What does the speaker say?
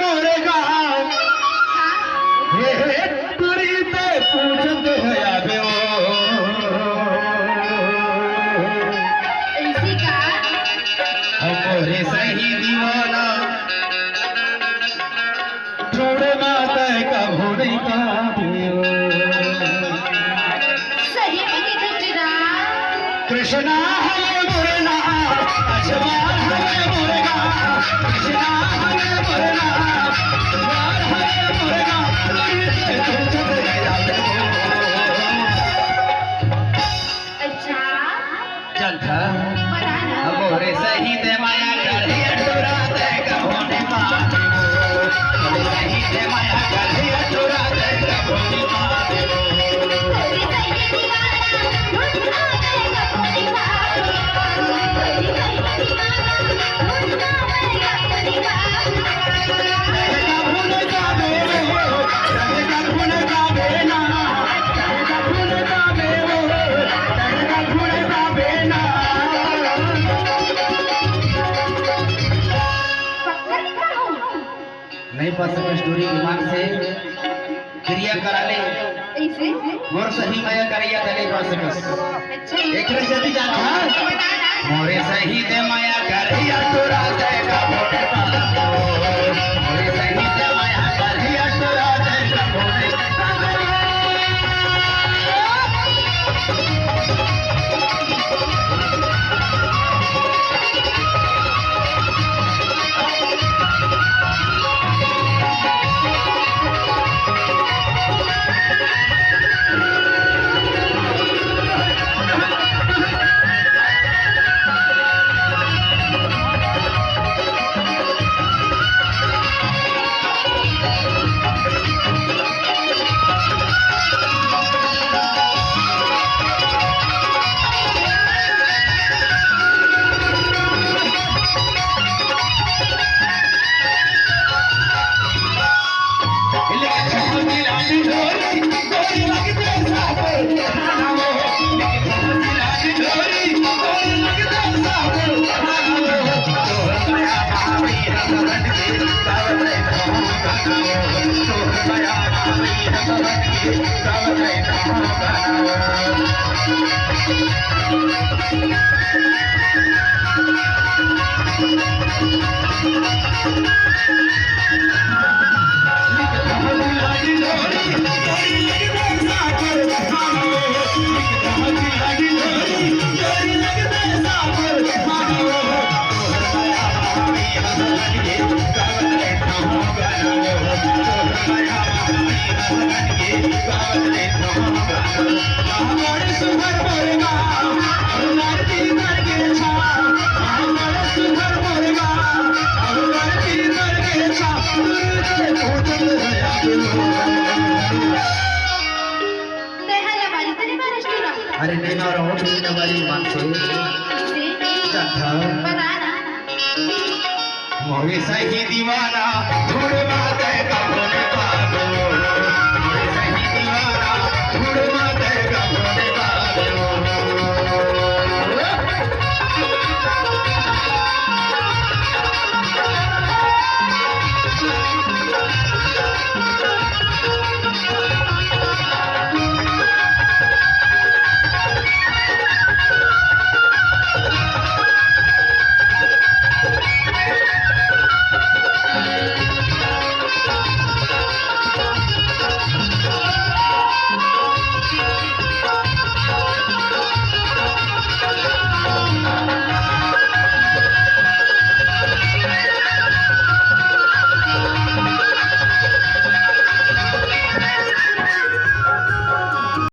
मुर्गा हे तुरी ते पूछते है आबे ओ ऐसी का हमरे सही दीवाना छोड़े माता का भोरे का सही में कृष्णा कृष्णा हमें मुरना अजवार हमें मुर्गा कृष्णा हमें मुरना अजवार हमें मुर्गा अच्छा चलता बताना हमरे सही दे माया करे अटूरा दे कहोने माने हमरे सही दे माया करे अटूरा दे कहोने माने कोई सही दीवाना मुझना मेरा कोई बात कोई सही दीवाना मुझना मेरा कोई बात भूल जावे वो भूल जावे ना भूल जावे वो भूल जावे ना नहीं पा सके स्टोरी ईमान से क्रिया करा ले ऐसे मोर सही माया करिया तले पा सकस अच्छा एक रे जल्दी जाना बताना मोरे सही दे माया करिया तोरा दे का भोरे पाला मोरे सही दे माया करिया तोरा दे का भोरे अरे नहीं ना रहो तुमने वाली मान से जाता बताना मोरे सही दीवाना छोड़